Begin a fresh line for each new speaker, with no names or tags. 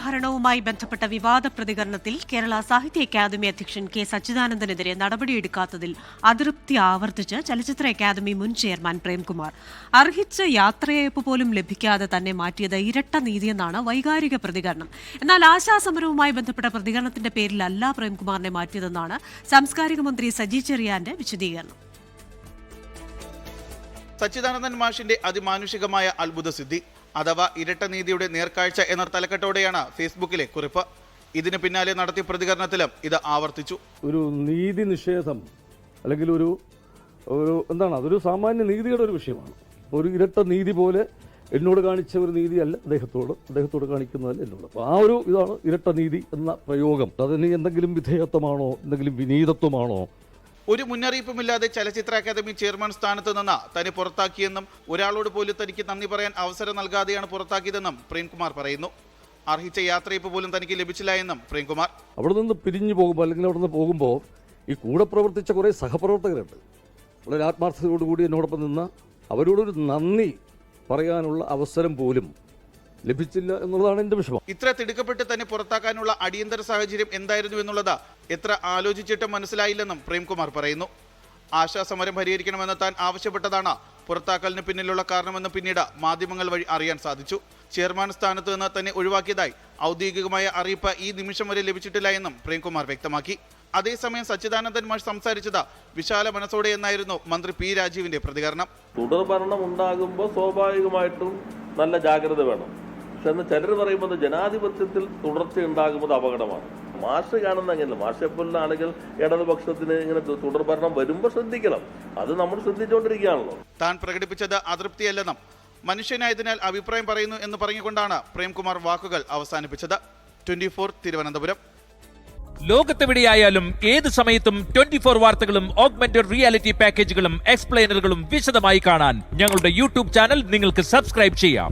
ഭരണവുമായി ബന്ധപ്പെട്ട വിവാദ പ്രതികരണത്തിൽ കേരള സാഹിത്യ അക്കാദമി അധ്യക്ഷൻ കെ സച്ചിദാനന്ദനെതിരെ നടപടിയെടുക്കാത്തതിൽ അതൃപ്തി ആവർത്തിച്ച് ചലച്ചിത്ര അക്കാദമി മുൻ ചെയർമാൻ പ്രേംകുമാർ. അർഹിച്ച യാത്രയയപ്പ് പോലും ലഭിക്കാതെ തന്നെ മാറ്റിയത് ഇരട്ട നീതിയെന്നാണ് വൈകാരിക പ്രതികരണം. എന്നാൽ ആശാസമരവുമായി ബന്ധപ്പെട്ട പ്രതികരണത്തിന്റെ പേരിലല്ല പ്രേംകുമാറിനെ മാറ്റിയതെന്നാണ് സാംസ്കാരിക മന്ത്രി സജി ചെറിയാന്റെ വിശദീകരണം.
സച്ചിദാനന്ദൻ മാഷിന്റെ അതിമാനുഷികമായ അത്ഭുത സിദ്ധി അഥവാ ഇരട്ട നീതിയുടെ നേർക്കാഴ്ച എന്ന തലക്കെട്ടോടെയാണ് ഫേസ്ബുക്കിലെ കുറിപ്പ്. ഇതിന് പിന്നാലെ നടത്തിയ പ്രതികരണത്തിലും ഇത് ആവർത്തിച്ചു.
ഒരു നീതി നിഷേധം അല്ലെങ്കിൽ ഒരു അതൊരു സാമാന്യ നീതിയുടെ ഒരു വിഷയമാണ്. ഒരു ഇരട്ട നീതി പോലെ എന്നോട് കാണിച്ച ഒരു നീതിയല്ല അദ്ദേഹത്തോട് കാണിക്കുന്നതല്ല എന്നോട്. അപ്പോൾ ആ ഒരു ഇതാണ് ഇരട്ട നീതി എന്ന പ്രയോഗം. അതിന് എന്തെങ്കിലും വിധേയത്വമാണോ, എന്തെങ്കിലും വിനീതത്വമാണോ?
ഒരു മുന്നറിയിപ്പുമില്ലാതെ ചലച്ചിത്ര അക്കാദമി ചെയർമാൻ സ്ഥാനത്ത് നിന്ന് തന്നെ പുറത്താക്കിയെന്നും ഒരാളോട് പോലും തനിക്ക് നന്ദി പറയാൻ അവസരം നൽകാതെയാണ് പുറത്താക്കിയതെന്നും പ്രേംകുമാർ പറയുന്നു. അർഹിച്ച യാത്രയപ്പ് പോലും തനിക്ക് ലഭിച്ചില്ല എന്നും പ്രേംകുമാർ.
അവിടെ നിന്ന് പിരിഞ്ഞു പോകുമ്പോൾ അല്ലെങ്കിൽ അവിടെ നിന്ന് പോകുമ്പോൾ ഈ കൂടെ പ്രവർത്തിച്ച കുറേ സഹപ്രവർത്തകരുണ്ട്. വളരെ ആത്മാർത്ഥതയോടുകൂടി എന്നോടൊപ്പം നിന്ന് അവരോടൊരു നന്ദി പറയാനുള്ള അവസരം പോലും ലഭിച്ചില്ല എന്നുള്ളതാണ് എന്റെ വിഷമം.
ഇത്ര തിടുക്കപ്പെട്ട് തന്നെ പുറത്താക്കാനുള്ള അടിയന്തര സാഹചര്യം എന്തായിരുന്നു എന്നുള്ളത് എത്ര ആലോചിച്ചിട്ടും മനസ്സിലായില്ലെന്നും പ്രേംകുമാർ പറയുന്നു. ആശാസമരം പരിഹരിക്കണമെന്ന് താൻ ആവശ്യപ്പെട്ടതാണ് പുറത്താക്കലിന് പിന്നിലുള്ള കാരണമെന്ന് പിന്നീട് മാധ്യമങ്ങൾ വഴി അറിയാൻ സാധിച്ചു. ചെയർമാൻ സ്ഥാനത്ത് നിന്ന് തന്നെ ഒഴിവാക്കിയതായി ഔദ്യോഗികമായ അറിയിപ്പ് ഈ നിമിഷം വരെ ലഭിച്ചിട്ടില്ല എന്നും പ്രേംകുമാർ വ്യക്തമാക്കി. അതേസമയം സച്ചിദാനന്ദൻ മാഷ് സംസാരിച്ചത് വിശാല മനസ്സോടെ എന്നായിരുന്നു മന്ത്രി പി രാജീവിന്റെ പ്രതികരണം.
തുടർ ഭരണം ഉണ്ടാകുമ്പോൾ സ്വാഭാവികമായിട്ടും നല്ല ജാഗ്രത വേണം. പക്ഷെ എന്ന് ചിലർ പറയുമ്പോൾ ജനാധിപത്യത്തിൽ തുടർച്ച ഉണ്ടാകുന്നത് അപകടമാണ്. മാഷ് കാണുന്ന അങ്ങനെയല്ല. മാഷെപ്പോലുള്ള ആളുകൾ ഇടതുപക്ഷത്തിന് ഇങ്ങനെ തുടർഭരണം വരുമ്പോൾ ശ്രദ്ധിക്കണം. അത് നമ്മൾ ശ്രദ്ധിച്ചുകൊണ്ടിരിക്കുകയാണല്ലോ.
താൻ പ്രകടിപ്പിച്ചത് അതൃപ്തിയല്ലെന്നും മനുഷ്യനായതിനാൽ അഭിപ്രായം പറയുന്നു എന്ന് പറഞ്ഞുകൊണ്ടാണ് പ്രേംകുമാർ വാക്കുകൾ അവസാനിപ്പിച്ചത്. 24 തിരുവനന്തപുരം.
ലോകത്തെവിടെയായാലും ഏത് സമയത്തും 24 വാർത്തകളും ഓഗ്മെന്റഡ് റിയാലിറ്റി പാക്കേജുകളും എക്സ്പ്ലെയിനറുകളും വിശദമായി കാണാൻ ഞങ്ങളുടെ യൂട്യൂബ് ചാനൽ നിങ്ങൾക്ക് സബ്സ്ക്രൈബ് ചെയ്യാം.